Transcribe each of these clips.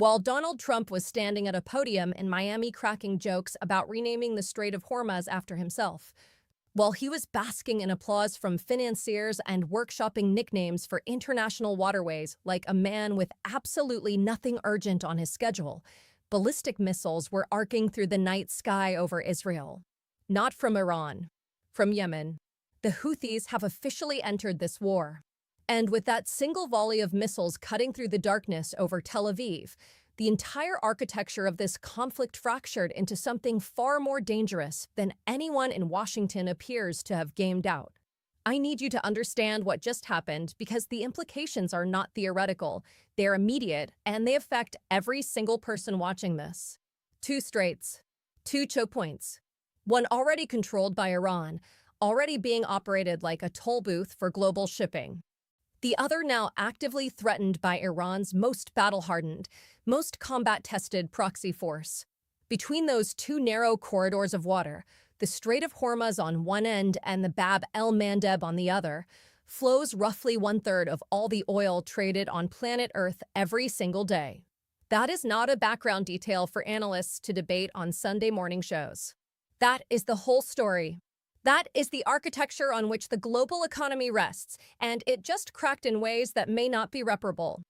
While Donald Trump was standing at a podium in Miami cracking jokes about renaming the Strait of Hormuz after himself, while he was basking in applause from financiers and workshopping nicknames for international waterways like a man with absolutely nothing urgent on his schedule, ballistic missiles were arcing through the night sky over Israel. Not from Iran, from Yemen. The Houthis have officially entered this war. And with that single volley of missiles cutting through the darkness over Tel Aviv, the entire architecture of this conflict fractured into something far more dangerous than anyone in Washington appears to have gamed out. I need you to understand what just happened because the implications are not theoretical, they're immediate, and they affect every single person watching this. Two straits, two choke points, one already controlled by Iran, already being operated like a toll booth for global shipping. The other now actively threatened by Iran's most battle-hardened, most combat-tested proxy force. Between those two narrow corridors of water, the Strait of Hormuz on one end and the Bab el-Mandeb on the other, flows roughly one-third of all the oil traded on planet Earth every single day. That is not a background detail for analysts to debate on Sunday morning shows. That is the whole story. That is the architecture on which the global economy rests, and it just cracked in ways that may not be reparable.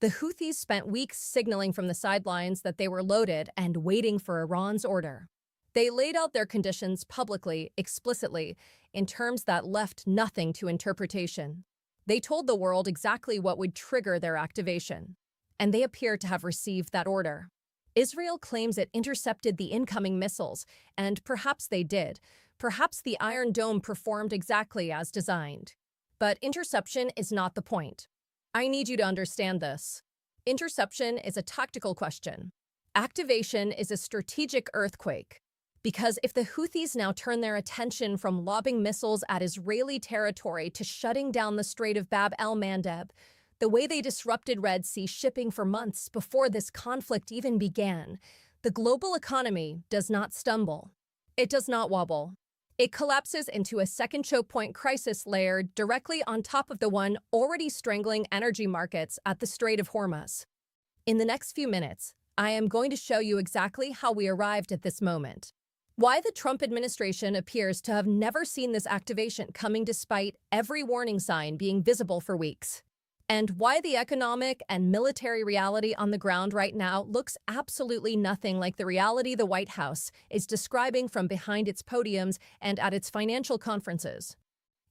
The Houthis spent weeks signaling from the sidelines that they were loaded and waiting for Iran's order. They laid out their conditions publicly, explicitly, in terms that left nothing to interpretation. They told the world exactly what would trigger their activation, and they appear to have received that order. Israel claims it intercepted the incoming missiles, and perhaps they did. Perhaps the Iron Dome performed exactly as designed. But interception is not the point. I need you to understand this. Interception is a tactical question. Activation is a strategic earthquake. Because if the Houthis now turn their attention from lobbing missiles at Israeli territory to shutting down the Strait of Bab el-Mandeb, the way they disrupted Red Sea shipping for months before this conflict even began, the global economy does not stumble. It does not wobble. It collapses into a second choke point crisis layered directly on top of the one already strangling energy markets at the Strait of Hormuz. In the next few minutes, I am going to show you exactly how we arrived at this moment. Why the Trump administration appears to have never seen this activation coming despite every warning sign being visible for weeks. And why the economic and military reality on the ground right now looks absolutely nothing like the reality the White House is describing from behind its podiums and at its financial conferences.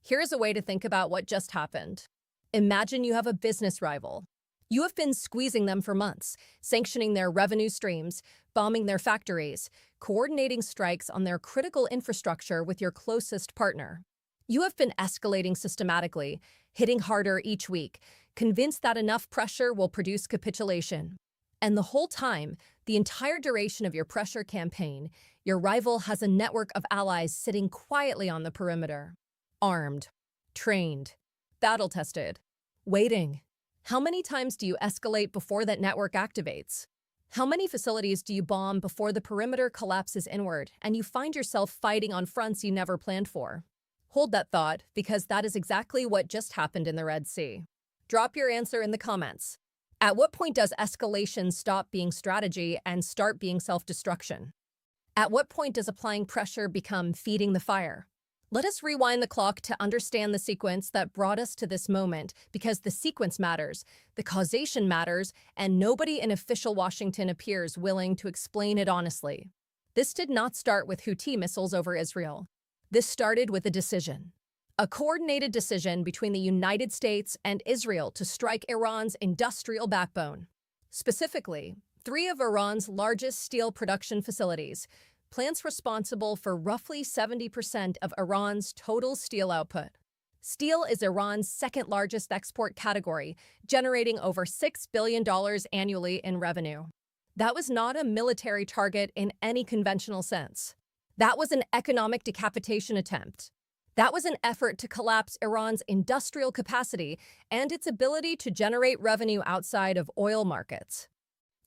Here's a way to think about what just happened. Imagine you have a business rival. You have been squeezing them for months, sanctioning their revenue streams, bombing their factories, coordinating strikes on their critical infrastructure with your closest partner. You have been escalating systematically, hitting harder each week, convinced that enough pressure will produce capitulation. And the whole time, the entire duration of your pressure campaign, your rival has a network of allies sitting quietly on the perimeter. Armed, trained, battle-tested, waiting. How many times do you escalate before that network activates? How many facilities do you bomb before the perimeter collapses inward and you find yourself fighting on fronts you never planned for? Hold that thought, because that is exactly what just happened in the Red Sea. Drop your answer in the comments. At what point does escalation stop being strategy and start being self-destruction? At what point does applying pressure become feeding the fire? Let us rewind the clock to understand the sequence that brought us to this moment, because the sequence matters, the causation matters, and nobody in official Washington appears willing to explain it honestly. This did not start with Houthi missiles over Israel. This started with a decision. A coordinated decision between the United States and Israel to strike Iran's industrial backbone. Specifically, 3 of Iran's largest steel production facilities, plants responsible for roughly 70% of Iran's total steel output. Steel is Iran's second largest export category, generating over $6 billion annually in revenue. That was not a military target in any conventional sense. That was an economic decapitation attempt. That was an effort to collapse Iran's industrial capacity and its ability to generate revenue outside of oil markets.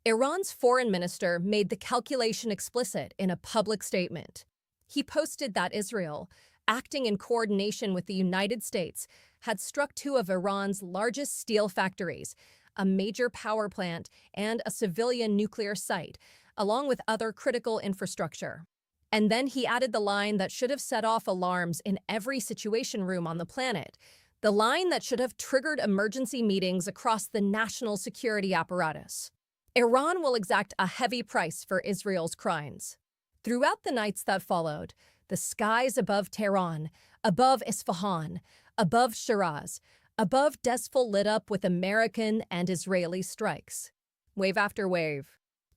Iran's foreign minister made the calculation explicit in a public statement. He posted that Israel, acting in coordination with the United States, had struck 2 of Iran's largest steel factories, a major power plant, and a civilian nuclear site, along with other critical infrastructure. And then he added the line that should have set off alarms in every situation room on the planet, the line that should have triggered emergency meetings across the national security apparatus. Iran will exact a heavy price for Israel's crimes. Throughout the nights that followed, the skies above Tehran, above Isfahan, above Shiraz, above Desful lit up with American and Israeli strikes. Wave after wave.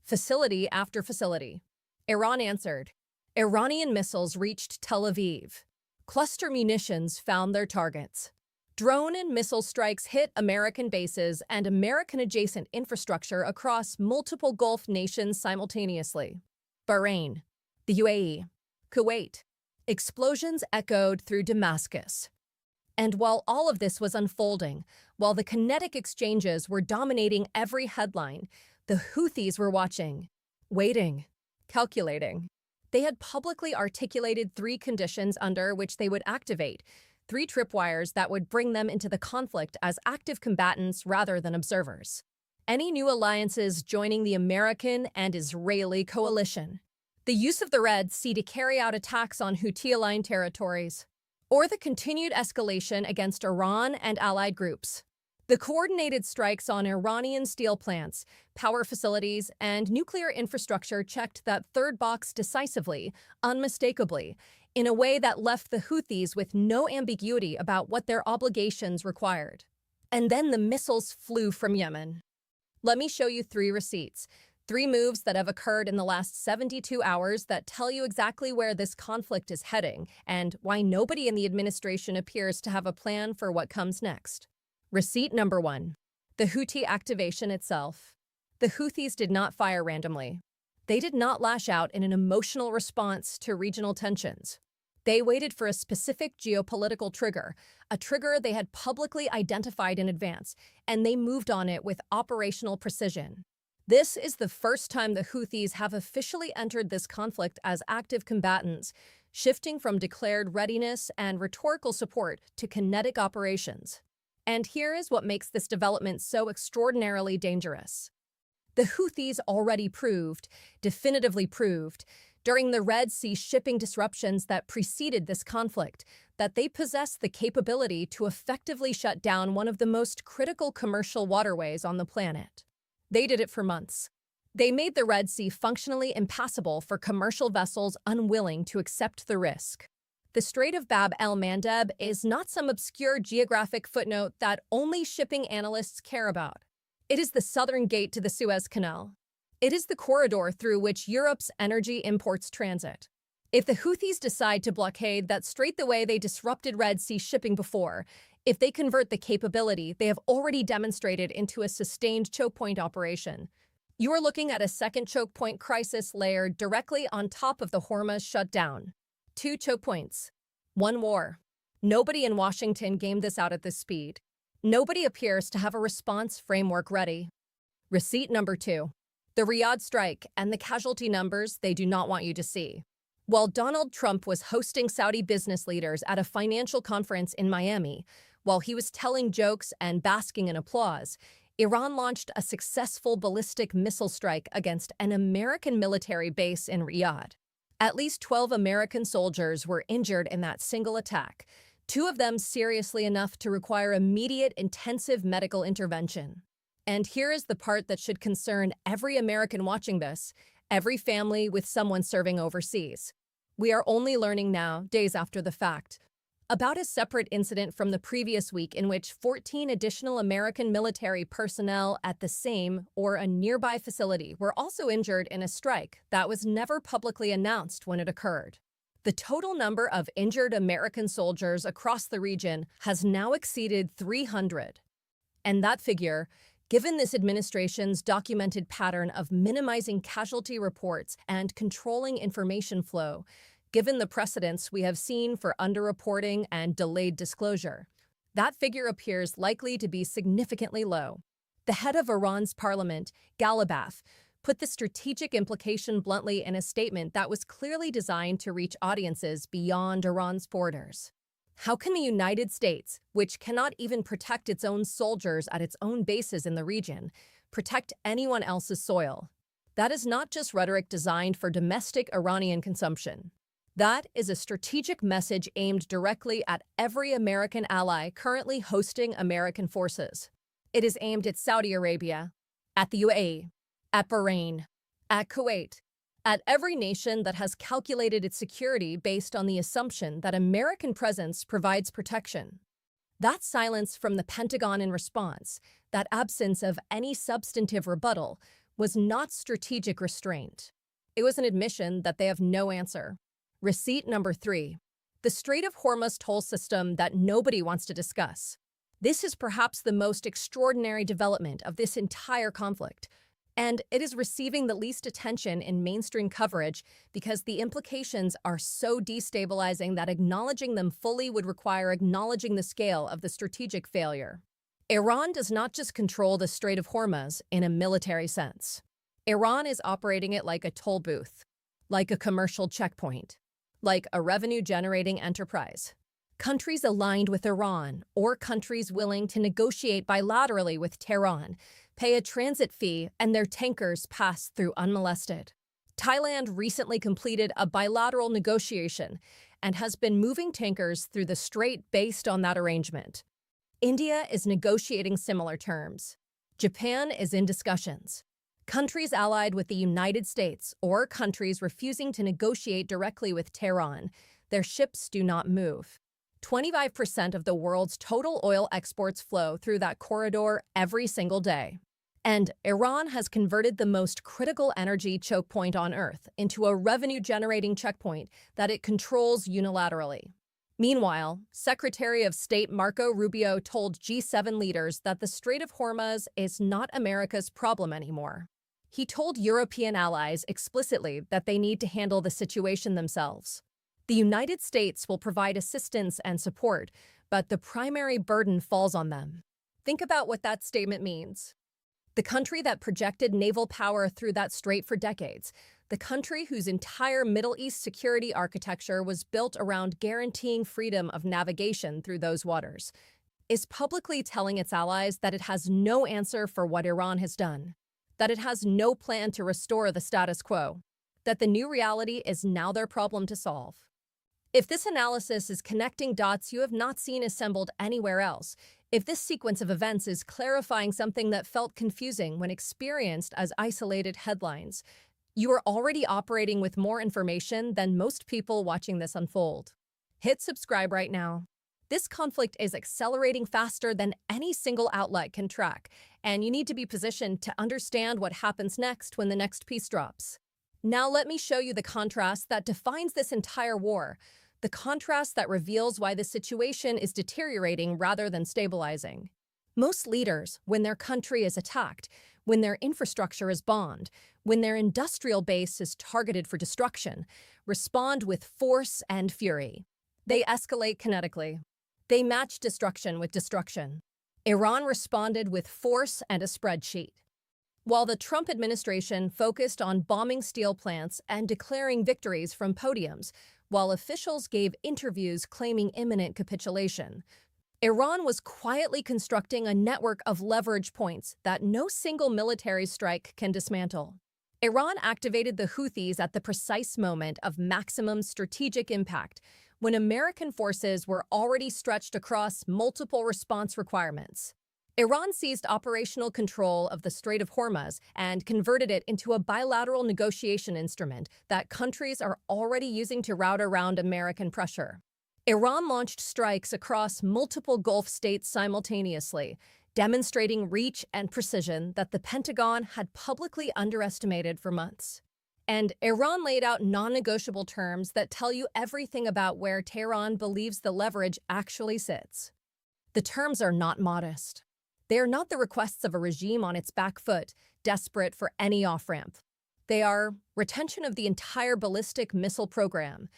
Facility after facility. Iran answered. Iranian missiles reached Tel Aviv. Cluster munitions found their targets. Drone and missile strikes hit American bases and American-adjacent infrastructure across multiple Gulf nations simultaneously. Bahrain, the UAE, Kuwait. Explosions echoed through Damascus. And while all of this was unfolding, while the kinetic exchanges were dominating every headline, the Houthis were watching, waiting, calculating. They had publicly articulated 3 conditions under which they would activate, 3 tripwires that would bring them into the conflict as active combatants rather than observers. Any new alliances joining the American and Israeli coalition. The use of the Red Sea to carry out attacks on Houthi-aligned territories. Or the continued escalation against Iran and allied groups. The coordinated strikes on Iranian steel plants, power facilities, and nuclear infrastructure checked that third box decisively, unmistakably, in a way that left the Houthis with no ambiguity about what their obligations required. And then the missiles flew from Yemen. Let me show you 3 receipts, 3 moves that have occurred in the last 72 hours that tell you exactly where this conflict is heading and why nobody in the administration appears to have a plan for what comes next. Receipt number 1. The Houthi activation itself. The Houthis did not fire randomly. They did not lash out in an emotional response to regional tensions. They waited for a specific geopolitical trigger, a trigger they had publicly identified in advance, and they moved on it with operational precision. This is the first time the Houthis have officially entered this conflict as active combatants, shifting from declared readiness and rhetorical support to kinetic operations. And here is what makes this development so extraordinarily dangerous. The Houthis already definitively proved, during the Red Sea shipping disruptions that preceded this conflict, that they possess the capability to effectively shut down one of the most critical commercial waterways on the planet. They did it for months. They made the Red Sea functionally impassable for commercial vessels unwilling to accept the risk. The Strait of Bab el-Mandeb is not some obscure geographic footnote that only shipping analysts care about. It is the southern gate to the Suez Canal. It is the corridor through which Europe's energy imports transit. If the Houthis decide to blockade that strait the way they disrupted Red Sea shipping before, if they convert the capability they have already demonstrated into a sustained chokepoint operation, you are looking at a second chokepoint crisis layered directly on top of the Hormuz shutdown. 2 chokepoints. 1 war. Nobody in Washington gamed this out at this speed. Nobody appears to have a response framework ready. Receipt number 2. The Riyadh strike and the casualty numbers they do not want you to see. While Donald Trump was hosting Saudi business leaders at a financial conference in Miami, while he was telling jokes and basking in applause, Iran launched a successful ballistic missile strike against an American military base in Riyadh. At least 12 American soldiers were injured in that single attack, 2 of them seriously enough to require immediate intensive medical intervention. And here is the part that should concern every American watching this, every family with someone serving overseas. We are only learning now, days after the fact, about a separate incident from the previous week in which 14 additional American military personnel at the same or a nearby facility were also injured in a strike that was never publicly announced when it occurred. The total number of injured American soldiers across the region has now exceeded 300. And that figure, given this administration's documented pattern of minimizing casualty reports and controlling information flow, given the precedents we have seen for underreporting and delayed disclosure, that figure appears likely to be significantly low. The head of Iran's parliament, Ghalibaf, put the strategic implication bluntly in a statement that was clearly designed to reach audiences beyond Iran's borders. How can the United States, which cannot even protect its own soldiers at its own bases in the region, protect anyone else's soil? That is not just rhetoric designed for domestic Iranian consumption. That is a strategic message aimed directly at every American ally currently hosting American forces. It is aimed at Saudi Arabia, at the UAE, at Bahrain, at Kuwait, at every nation that has calculated its security based on the assumption that American presence provides protection. That silence from the Pentagon in response, that absence of any substantive rebuttal, was not strategic restraint. It was an admission that they have no answer. Receipt number 3. The Strait of Hormuz toll system that nobody wants to discuss. This is perhaps the most extraordinary development of this entire conflict, and it is receiving the least attention in mainstream coverage because the implications are so destabilizing that acknowledging them fully would require acknowledging the scale of the strategic failure. Iran does not just control the Strait of Hormuz in a military sense. Iran is operating it like a toll booth, like a commercial checkpoint, like a revenue-generating enterprise. Countries aligned with Iran, or countries willing to negotiate bilaterally with Tehran, pay a transit fee and their tankers pass through unmolested. Thailand recently completed a bilateral negotiation and has been moving tankers through the strait based on that arrangement. India is negotiating similar terms. Japan is in discussions. Countries allied with the United States or countries refusing to negotiate directly with Tehran, their ships do not move. 25% of the world's total oil exports flow through that corridor every single day. And Iran has converted the most critical energy choke point on Earth into a revenue-generating checkpoint that it controls unilaterally. Meanwhile, Secretary of State Marco Rubio told G7 leaders that the Strait of Hormuz is not America's problem anymore. He told European allies explicitly that they need to handle the situation themselves. The United States will provide assistance and support, but the primary burden falls on them. Think about what that statement means. The country that projected naval power through that strait for decades, the country whose entire Middle East security architecture was built around guaranteeing freedom of navigation through those waters, is publicly telling its allies that it has no answer for what Iran has done, that it has no plan to restore the status quo, that the new reality is now their problem to solve. If this analysis is connecting dots you have not seen assembled anywhere else, if this sequence of events is clarifying something that felt confusing when experienced as isolated headlines, you are already operating with more information than most people watching this unfold. Hit subscribe right now. This conflict is accelerating faster than any single outlet can track, and you need to be positioned to understand what happens next when the next piece drops. Now let me show you the contrast that defines this entire war, the contrast that reveals why the situation is deteriorating rather than stabilizing. Most leaders, when their country is attacked, when their infrastructure is bombed, when their industrial base is targeted for destruction, respond with force and fury. They escalate kinetically. They match destruction with destruction. Iran responded with force and a spreadsheet. While the Trump administration focused on bombing steel plants and declaring victories from podiums, while officials gave interviews claiming imminent capitulation, Iran was quietly constructing a network of leverage points that no single military strike can dismantle. Iran activated the Houthis at the precise moment of maximum strategic impact, when American forces were already stretched across multiple response requirements. Iran seized operational control of the Strait of Hormuz and converted it into a bilateral negotiation instrument that countries are already using to route around American pressure. Iran launched strikes across multiple Gulf states simultaneously, demonstrating reach and precision that the Pentagon had publicly underestimated for months. And Iran laid out non-negotiable terms that tell you everything about where Tehran believes the leverage actually sits. The terms are not modest. They are not the requests of a regime on its back foot, desperate for any off-ramp. They are retention of the entire ballistic missile program,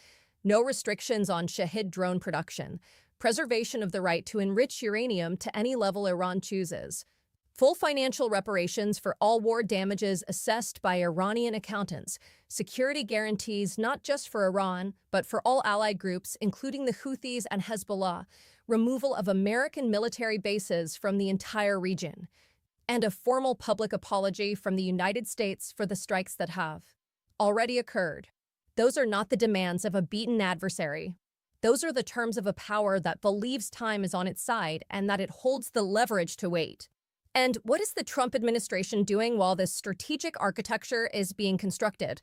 no restrictions on Shahid drone production, preservation of the right to enrich uranium to any level Iran chooses, Full financial reparations for all war damages assessed by Iranian accountants, security guarantees not just for Iran, but for all allied groups, including the Houthis and Hezbollah, removal of American military bases from the entire region, and a formal public apology from the United States for the strikes that have already occurred. Those are not the demands of a beaten adversary. Those are the terms of a power that believes time is on its side and that it holds the leverage to wait. And what is the Trump administration doing while this strategic architecture is being constructed?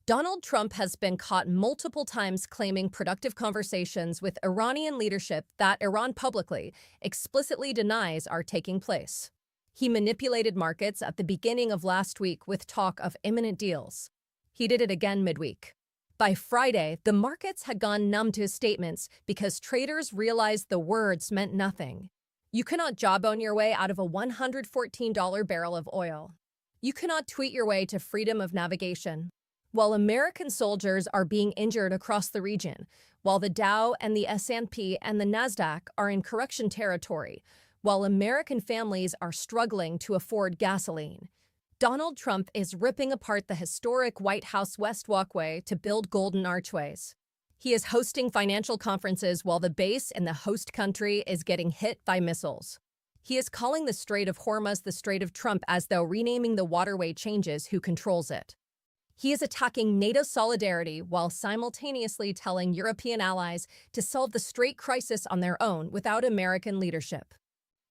Donald Trump has been caught multiple times claiming productive conversations with Iranian leadership that Iran publicly, explicitly denies are taking place. He manipulated markets at the beginning of last week with talk of imminent deals. He did it again midweek. By Friday, the markets had gone numb to his statements because traders realized the words meant nothing. You cannot jawbone your way out of a $114 barrel of oil. You cannot tweet your way to freedom of navigation. While American soldiers are being injured across the region, while the Dow and the S&P and the Nasdaq are in correction territory, while American families are struggling to afford gasoline, Donald Trump is ripping apart the historic White House West Walkway to build golden archways. He is hosting financial conferences while the base in the host country is getting hit by missiles. He is calling the Strait of Hormuz the Strait of Trump as though renaming the waterway changes who controls it. He is attacking NATO solidarity while simultaneously telling European allies to solve the Strait crisis on their own without American leadership.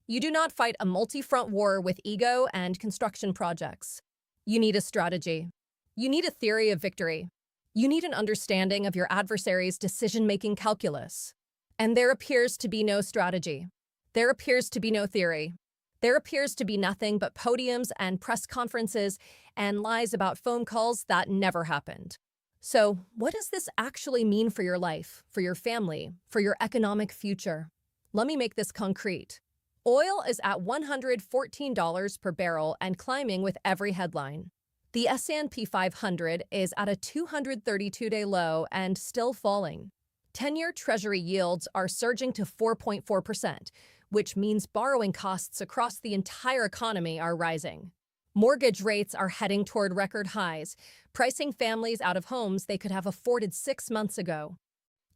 You do not fight a multi-front war with ego and construction projects. You need a strategy. You need a theory of victory. You need an understanding of your adversary's decision-making calculus. And there appears to be no strategy. There appears to be no theory. There appears to be nothing but podiums and press conferences and lies about phone calls that never happened. So, what does this actually mean for your life, for your family, for your economic future? Let me make this concrete. Oil is at $114 per barrel and climbing with every headline. The S&P 500 is at a 232-day low and still falling. 10-year Treasury yields are surging to 4.4%, which means borrowing costs across the entire economy are rising. Mortgage rates are heading toward record highs, pricing families out of homes they could have afforded 6 months ago.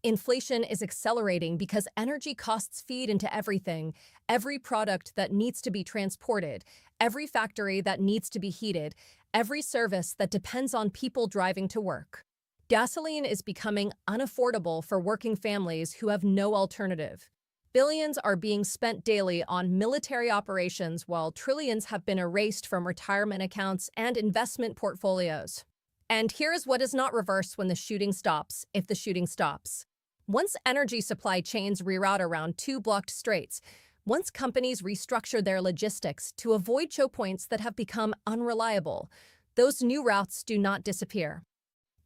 Inflation is accelerating because energy costs feed into everything, every product that needs to be transported, every factory that needs to be heated, every service that depends on people driving to work. Gasoline is becoming unaffordable for working families who have no alternative. Billions are being spent daily on military operations while trillions have been erased from retirement accounts and investment portfolios. And here's what is not reversed when the shooting stops, if the shooting stops. Once energy supply chains reroute around two blocked straits, once companies restructure their logistics to avoid chokepoints that have become unreliable, those new routes do not disappear.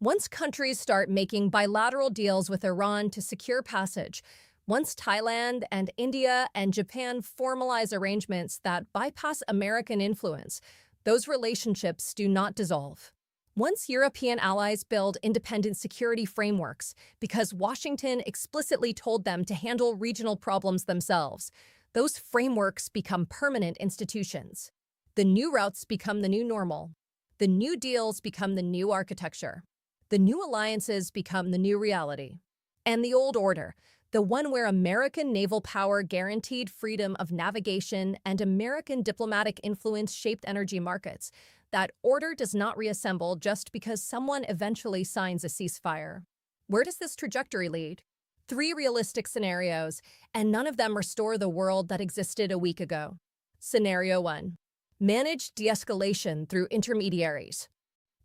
Once countries start making bilateral deals with Iran to secure passage, once Thailand and India and Japan formalize arrangements that bypass American influence, those relationships do not dissolve. Once European allies build independent security frameworks because Washington explicitly told them to handle regional problems themselves, those frameworks become permanent institutions. The new routes become the new normal. The new deals become the new architecture. The new alliances become the new reality. And the old order, the one where American naval power guaranteed freedom of navigation and American diplomatic influence shaped energy markets, that order does not reassemble just because someone eventually signs a ceasefire. Where does this trajectory lead? 3 realistic scenarios, and none of them restore the world that existed a week ago. Scenario 1. Manage de-escalation through intermediaries.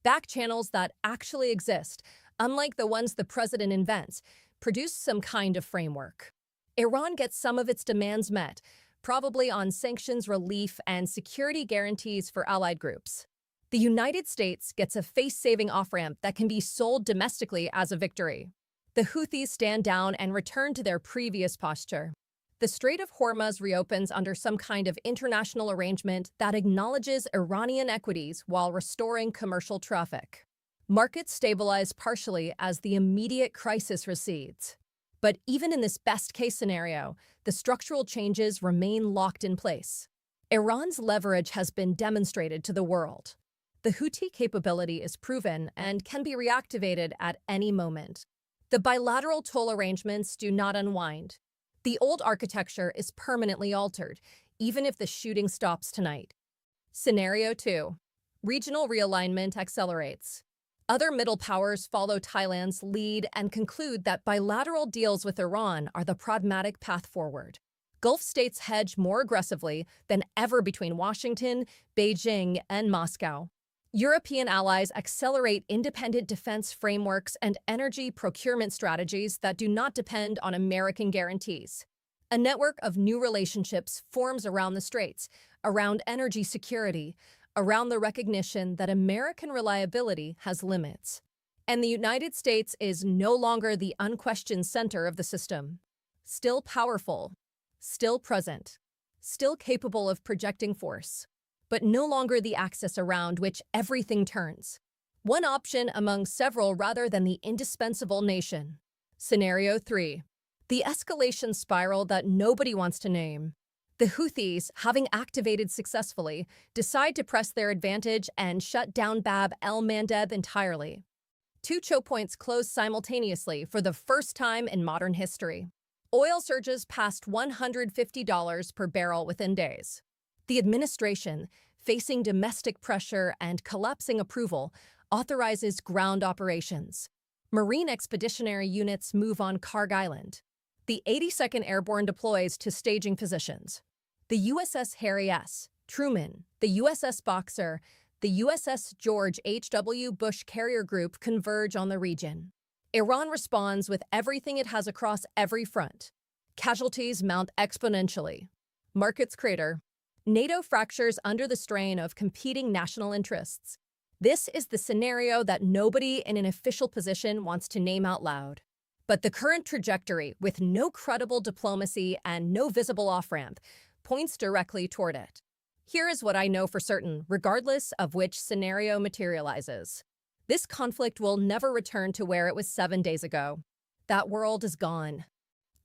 Back channels that actually exist, unlike the ones the president invents, produce some kind of framework. Iran gets some of its demands met, probably on sanctions relief and security guarantees for allied groups. The United States gets a face-saving off-ramp that can be sold domestically as a victory. The Houthis stand down and return to their previous posture. The Strait of Hormuz reopens under some kind of international arrangement that acknowledges Iranian equities while restoring commercial traffic. Markets stabilize partially as the immediate crisis recedes. But even in this best-case scenario, the structural changes remain locked in place. Iran's leverage has been demonstrated to the world. The Houthi capability is proven and can be reactivated at any moment. The bilateral toll arrangements do not unwind. The old architecture is permanently altered, even if the shooting stops tonight. Scenario 2. Regional realignment accelerates. Other middle powers follow Thailand's lead and conclude that bilateral deals with Iran are the pragmatic path forward. Gulf states hedge more aggressively than ever between Washington, Beijing, and Moscow. European allies accelerate independent defense frameworks and energy procurement strategies that do not depend on American guarantees. A network of new relationships forms around the straits, around energy security, around the recognition that American reliability has limits. And the United States is no longer the unquestioned center of the system. Still powerful, still present, still capable of projecting force, but no longer the axis around which everything turns. One option among several rather than the indispensable nation. Scenario 3. The escalation spiral that nobody wants to name. The Houthis, having activated successfully, decide to press their advantage and shut down Bab el-Mandeb entirely. Two choke points close simultaneously for the first time in modern history. Oil surges past $150 per barrel within days. The administration, facing domestic pressure and collapsing approval, authorizes ground operations. Marine expeditionary units move on Karg Island. The 82nd Airborne deploys to staging positions. The USS Harry S. Truman, the USS Boxer, the USS George H.W. Bush carrier group converge on the region. Iran responds with everything it has across every front. Casualties mount exponentially. Markets crater. NATO fractures under the strain of competing national interests. This is the scenario that nobody in an official position wants to name out loud. But the current trajectory, with no credible diplomacy and no visible off-ramp, points directly toward it. Here is what I know for certain, regardless of which scenario materializes. This conflict will never return to where it was 7 days ago. That world is gone.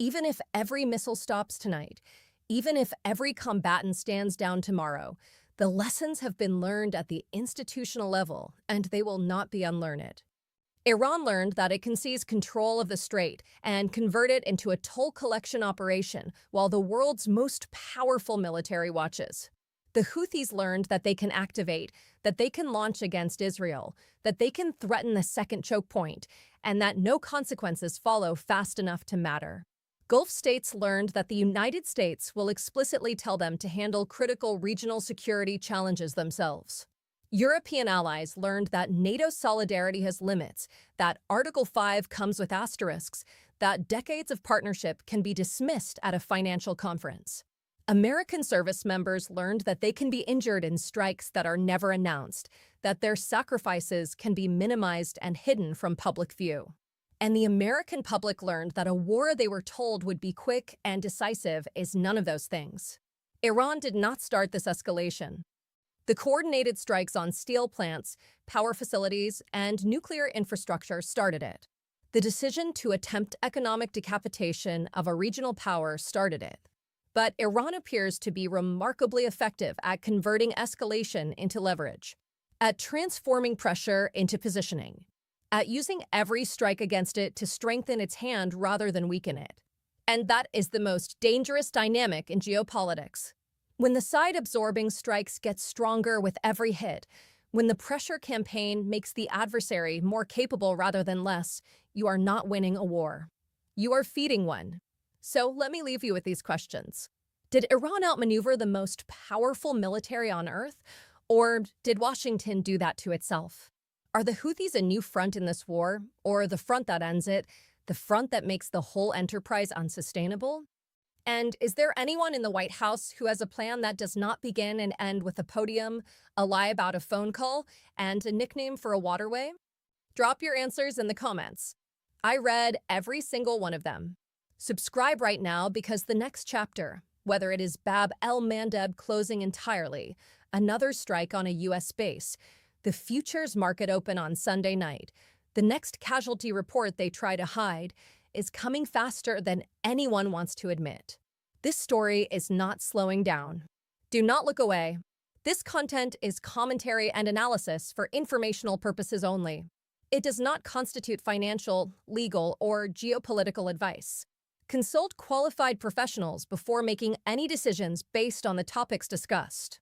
Even if every missile stops tonight, even if every combatant stands down tomorrow, the lessons have been learned at the institutional level, and they will not be unlearned. Iran learned that it can seize control of the strait and convert it into a toll collection operation while the world's most powerful military watches. The Houthis learned that they can activate, that they can launch against Israel, that they can threaten the second choke point, and that no consequences follow fast enough to matter. Gulf states learned that the United States will explicitly tell them to handle critical regional security challenges themselves. European allies learned that NATO solidarity has limits, that Article 5 comes with asterisks, that decades of partnership can be dismissed at a financial conference. American service members learned that they can be injured in strikes that are never announced, that their sacrifices can be minimized and hidden from public view. And the American public learned that a war they were told would be quick and decisive is none of those things. Iran did not start this escalation. The coordinated strikes on steel plants, power facilities, and nuclear infrastructure started it. The decision to attempt economic decapitation of a regional power started it. But Iran appears to be remarkably effective at converting escalation into leverage, at transforming pressure into positioning, at using every strike against it to strengthen its hand rather than weaken it. And that is the most dangerous dynamic in geopolitics. When the side-absorbing strikes get stronger with every hit, when the pressure campaign makes the adversary more capable rather than less, you are not winning a war. You are feeding one. So let me leave you with these questions. Did Iran outmaneuver the most powerful military on Earth? Or did Washington do that to itself? Are the Houthis a new front in this war, or the front that ends it, the front that makes the whole enterprise unsustainable? And is there anyone in the White House who has a plan that does not begin and end with a podium, a lie about a phone call, and a nickname for a waterway? Drop your answers in the comments. I read every single one of them. Subscribe right now because the next chapter, whether it is Bab el-Mandeb closing entirely, another strike on a U.S. base, the futures market open on Sunday night, the next casualty report they try to hide, is coming faster than anyone wants to admit. This story is not slowing down. Do not look away. This content is commentary and analysis for informational purposes only. It does not constitute financial, legal, or geopolitical advice. Consult qualified professionals before making any decisions based on the topics discussed.